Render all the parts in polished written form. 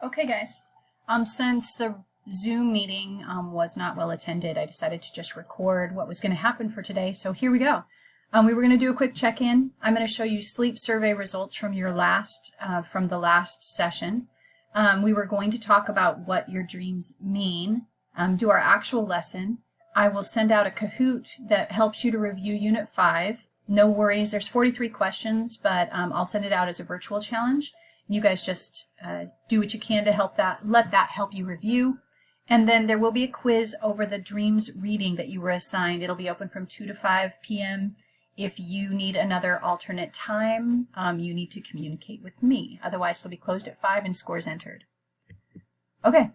Okay, guys. Since the Zoom meeting was not well attended, I decided to just record what was going to happen for today. So here we go. We were going to do a quick check-in. I'm going to show you sleep survey results from your from the last session. We were going to talk about what your dreams mean, do our actual lesson. I will send out a Kahoot that helps you to review Unit 5. No worries, there's 43 questions, but I'll send it out as a virtual challenge. You guys just do what you can to let that help you review. And then there will be a quiz over the dreams reading that you were assigned. It'll be open from 2 to 5 p.m. If you need another alternate time, you need to communicate with me. Otherwise, it'll be closed at 5 and scores entered. Okay,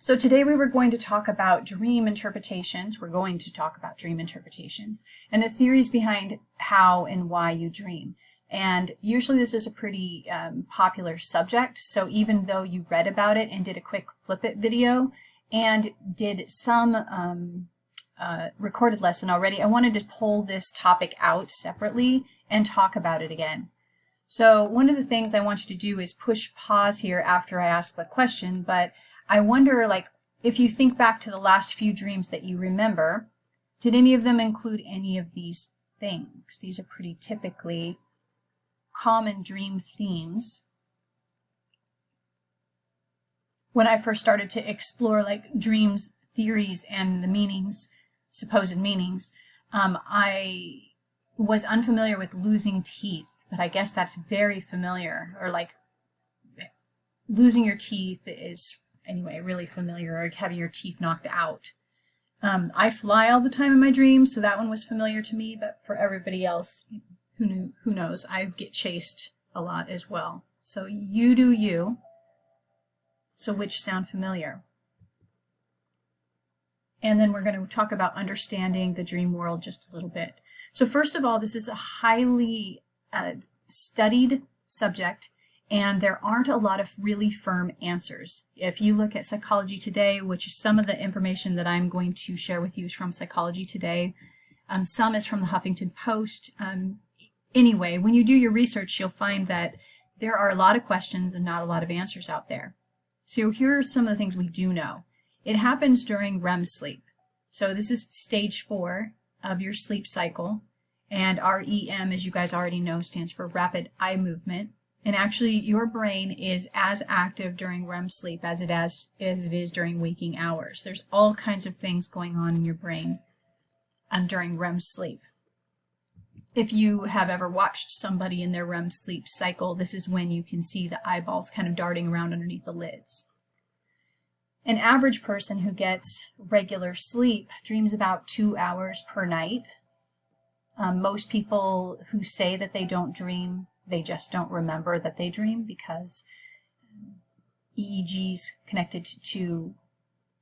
so today we were going to talk about dream interpretations. We're going to talk about dream interpretations and the theories behind how and why you dream. And usually this is a pretty popular subject, so even though you read about it and did a quick flip it video and did some recorded lesson already, I wanted to pull this topic out separately and talk about it again. So one of the things I want you to do is push pause here after I ask the question, but I wonder, like, if you think back to the last few dreams that you remember, did any of them include any of these things? These are pretty typically common dream themes. When I first started to explore like dreams theories and the meanings, supposed meanings, I was unfamiliar with losing teeth, but I guess that's very familiar, or like losing your teeth is anyway really familiar, or having your teeth knocked out. I fly all the time in my dreams, so that one was familiar to me, but for everybody else, who knows? I get chased a lot as well. So you do you. So which sound familiar? And then we're going to talk about understanding the dream world just a little bit. So first of all, this is a highly studied subject, and there aren't a lot of really firm answers. If you look at Psychology Today, which is some of the information that I'm going to share with you is from Psychology Today, some is from the Huffington Post. Anyway, when you do your research, you'll find that there are a lot of questions and not a lot of answers out there. So here are some of the things we do know. It happens during REM sleep. So this is stage 4 of your sleep cycle. And REM, as you guys already know, stands for rapid eye movement. And actually, your brain is as active during REM sleep as it is during waking hours. There's all kinds of things going on in your brain during REM sleep. If you have ever watched somebody in their REM sleep cycle, this is when you can see the eyeballs kind of darting around underneath the lids. An average person who gets regular sleep dreams about 2 hours per night. Most people who say that they don't dream, they just don't remember that they dream, because EEGs connected to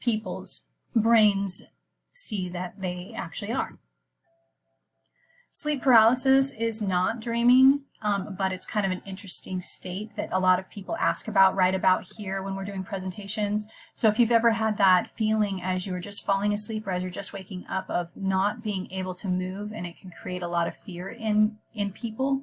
people's brains see that they actually are. Sleep paralysis is not dreaming, but it's kind of an interesting state that a lot of people ask about right about here when we're doing presentations. So if you've ever had that feeling as you're just falling asleep or as you're just waking up of not being able to move, and it can create a lot of fear in people,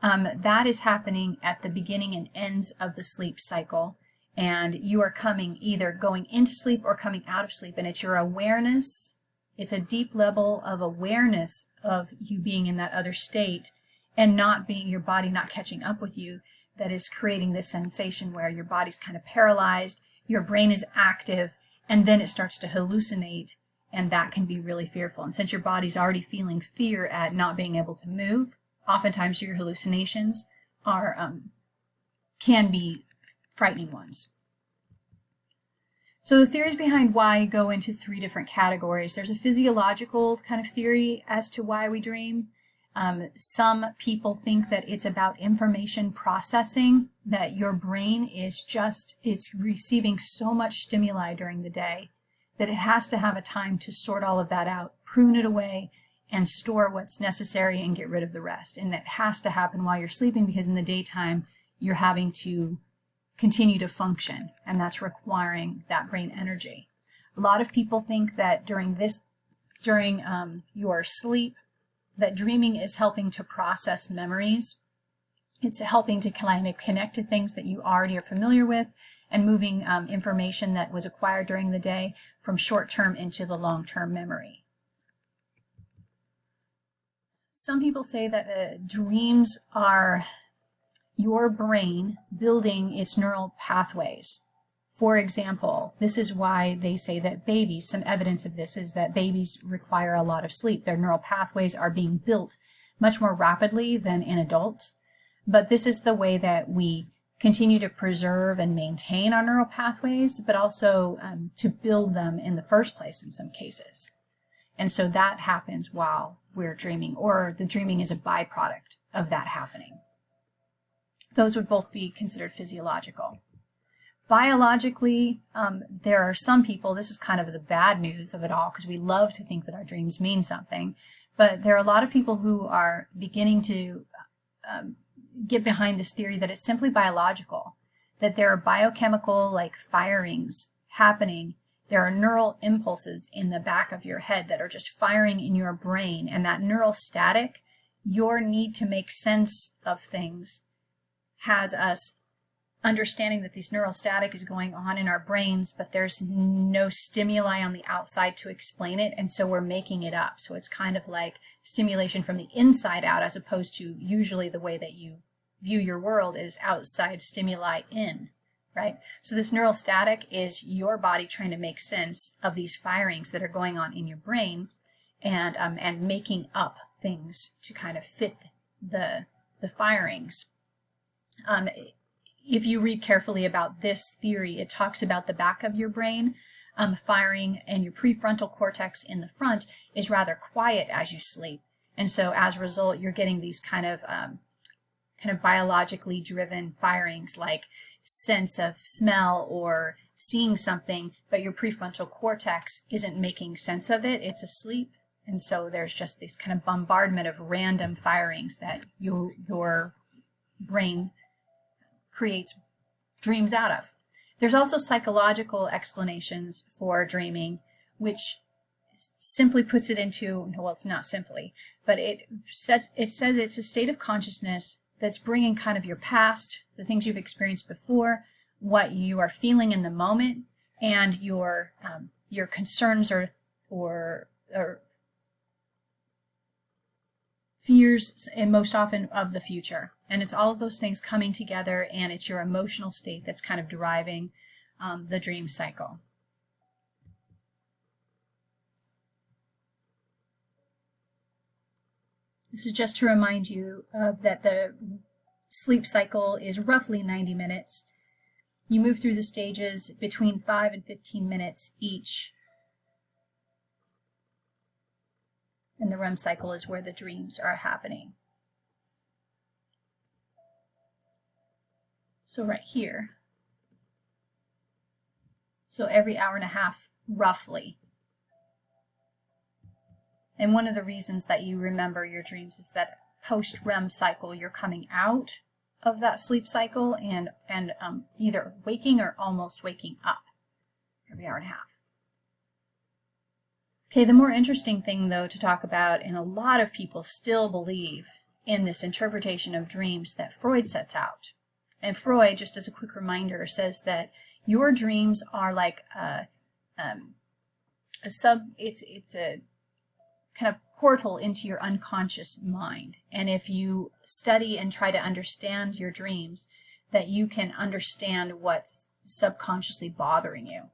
that is happening at the beginning and ends of the sleep cycle. And you are either going into sleep or coming out of sleep, and it's your awareness. It's a deep level of awareness of you being in that other state and not being your body not catching up with you that is creating this sensation where your body's kind of paralyzed, your brain is active, and then it starts to hallucinate, and that can be really fearful. And since your body's already feeling fear at not being able to move, oftentimes your hallucinations can be frightening ones. So the theories behind why go into 3 different categories. There's a physiological kind of theory as to why we dream. Some people think that it's about information processing, that your brain is it's receiving so much stimuli during the day that it has to have a time to sort all of that out, prune it away, and store what's necessary and get rid of the rest. And that has to happen while you're sleeping, because in the daytime you're having to continue to function, and that's requiring that brain energy. A lot of people think that during your sleep that dreaming is helping to process memories. It's helping to kind of connect to things that you already are familiar with and moving information that was acquired during the day from short-term into the long-term memory. Some people say that dreams are your brain building its neural pathways. For example, this is why they say that babies, some evidence of this is that babies require a lot of sleep. Their neural pathways are being built much more rapidly than in adults. But this is the way that we continue to preserve and maintain our neural pathways, but also to build them in the first place in some cases. And so that happens while we're dreaming, or the dreaming is a byproduct of that happening. Those would both be considered physiological. Biologically, there are some people, this is kind of the bad news of it all, because we love to think that our dreams mean something, but there are a lot of people who are beginning to get behind this theory that it's simply biological, that there are biochemical like firings happening. There are neural impulses in the back of your head that are just firing in your brain, and that neural static, your need to make sense of things, has us understanding that this neural static is going on in our brains, but there's no stimuli on the outside to explain it, and so we're making it up. So it's kind of like stimulation from the inside out, as opposed to usually the way that you view your world is outside stimuli in, right? So this neural static is your body trying to make sense of these firings that are going on in your brain, and making up things to kind of fit the firings. If you read carefully about this theory, it talks about the back of your brain firing, and your prefrontal cortex in the front is rather quiet as you sleep. And so as a result, you're getting these kind of biologically driven firings, like sense of smell or seeing something, but your prefrontal cortex isn't making sense of it. It's asleep. And so there's just this kind of bombardment of random firings that your brain creates dreams out of. There's also psychological explanations for dreaming, which simply puts it into, well, it's not simply, but it says it's a state of consciousness that's bringing kind of your past, the things you've experienced before, what you are feeling in the moment, and your concerns or fears, and most often of the future. And it's all of those things coming together, and it's your emotional state that's kind of driving the dream cycle. This is just to remind you that the sleep cycle is roughly 90 minutes. You move through the stages between 5 and 15 minutes each. And the REM cycle is where the dreams are happening. So right here. So every hour and a half, roughly. And one of the reasons that you remember your dreams is that post-REM cycle, you're coming out of that sleep cycle and either waking or almost waking up every hour and a half. Okay, the more interesting thing, though, to talk about, and a lot of people still believe in this interpretation of dreams that Freud sets out. And Freud, just as a quick reminder, says that your dreams are like it's a kind of portal into your unconscious mind. And if you study and try to understand your dreams, that you can understand what's subconsciously bothering you.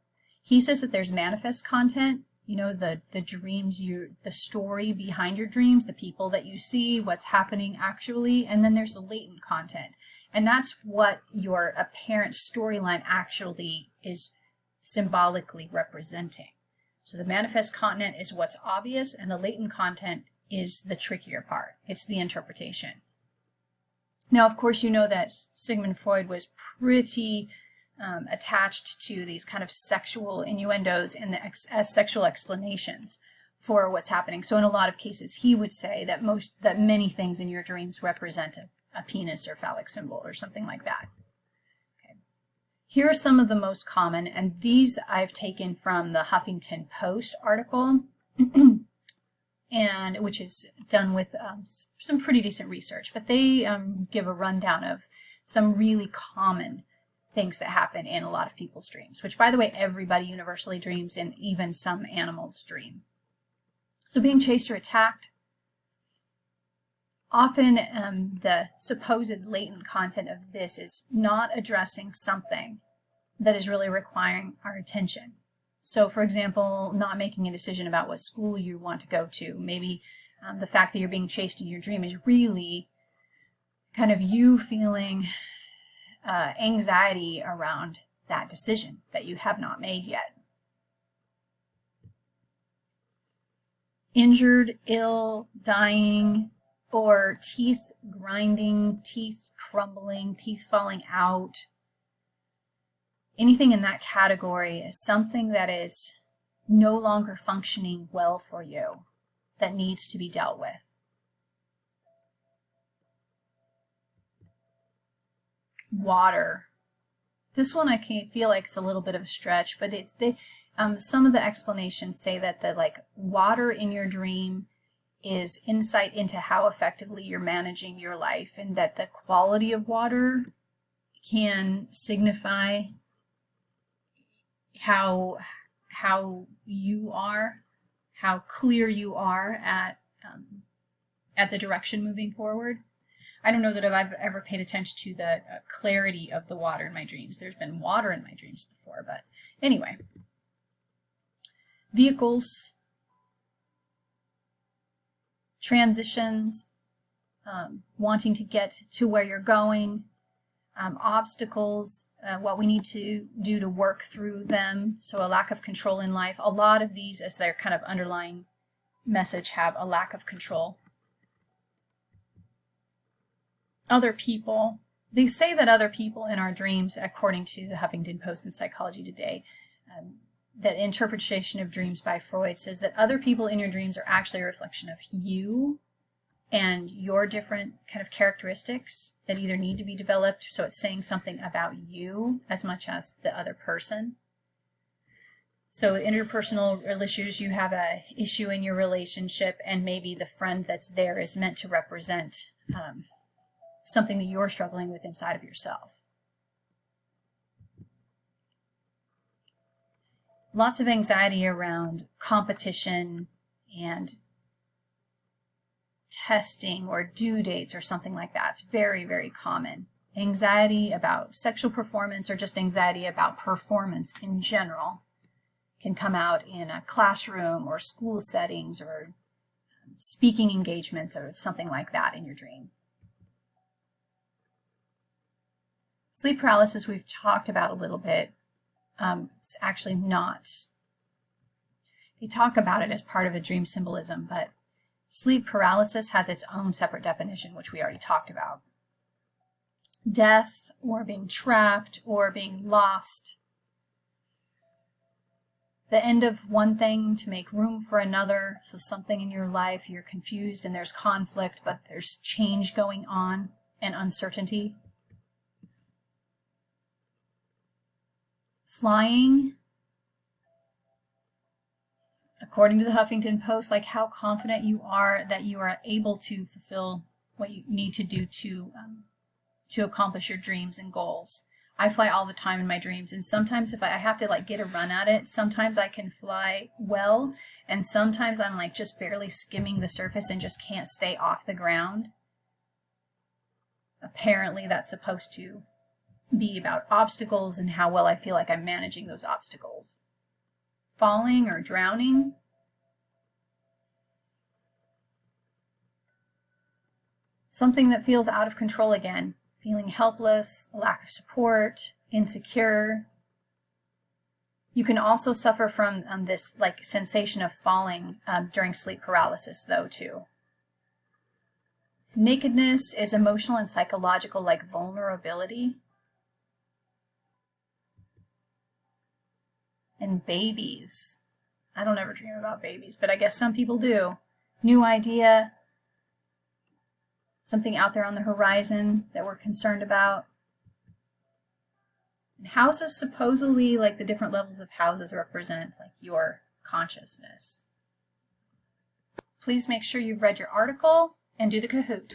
He says that there's manifest content, you know, the dreams, the story behind your dreams, the people that you see, what's happening actually, and then there's the latent content. And that's what your apparent storyline actually is symbolically representing. So the manifest content is what's obvious, and the latent content is the trickier part. It's the interpretation. Now, of course, you know that Sigmund Freud was pretty attached to these kind of sexual innuendos and as sexual explanations for what's happening. So in a lot of cases, he would say that many things in your dreams represent a penis or phallic symbol or something like that. Okay. Here are some of the most common, and these I've taken from the Huffington Post article. and which is done with some pretty decent research, but they give a rundown of some really common things that happen in a lot of people's dreams, which, by the way, everybody universally dreams, and even some animals dream. So being chased or attacked, often the supposed latent content of this is not addressing something that is really requiring our attention. So, for example, not making a decision about what school you want to go to. Maybe the fact that you're being chased in your dream is really kind of you feeling anxiety around that decision that you have not made yet. Injured, ill, dying, or teeth grinding, teeth crumbling, teeth falling out. Anything in that category is something that is no longer functioning well for you, that needs to be dealt with. Water. This one I feel like it's a little bit of a stretch, but some of the explanations say that the water in your dream is insight into how effectively you're managing your life, and that the quality of water can signify how you are, how clear you are at the direction moving forward. I don't know that I've ever paid attention to the clarity of the water in my dreams. There's been water in my dreams before, but anyway. Vehicles, transitions, wanting to get to where you're going, obstacles, what we need to do to work through them, so a lack of control in life. A lot of these, as their kind of underlying message, have a lack of control. Other people. They say that other people in our dreams, according to the Huffington Post and Psychology Today, that interpretation of dreams by Freud says that other people in your dreams are actually a reflection of you and your different kind of characteristics that either need to be developed, so it's saying something about you as much as the other person. So interpersonal issues, you have a issue in your relationship, and maybe the friend that's there is meant to represent something that you're struggling with inside of yourself. Lots of anxiety around competition and testing or due dates or something like that. It's very, very common. Anxiety about sexual performance, or just anxiety about performance in general, can come out in a classroom or school settings or speaking engagements or something like that in your dream. Sleep paralysis we've talked about a little bit. It's actually not. They talk about it as part of a dream symbolism, but sleep paralysis has its own separate definition, which we already talked about. Death, or being trapped, or being lost. The end of one thing to make room for another. So something in your life, you're confused and there's conflict, but there's change going on and uncertainty. Flying, according to the Huffington Post, like how confident you are that you are able to fulfill what you need to do to accomplish your dreams and goals. I fly all the time in my dreams, and sometimes if I have to get a run at it, sometimes I can fly well, and sometimes I'm just barely skimming the surface and just can't stay off the ground. Apparently that's supposed to be about obstacles and how well I feel like I'm managing those obstacles. Falling or drowning. Something that feels out of control again. Feeling helpless, a lack of support, insecure. You can also suffer from this sensation of falling during sleep paralysis though too. Nakedness is emotional and psychological vulnerability. And babies. I don't ever dream about babies, but I guess some people do. New idea. Something out there on the horizon that we're concerned about. And houses, supposedly, the different levels of houses represent your consciousness. please make sure you've read your article and do the Kahoot.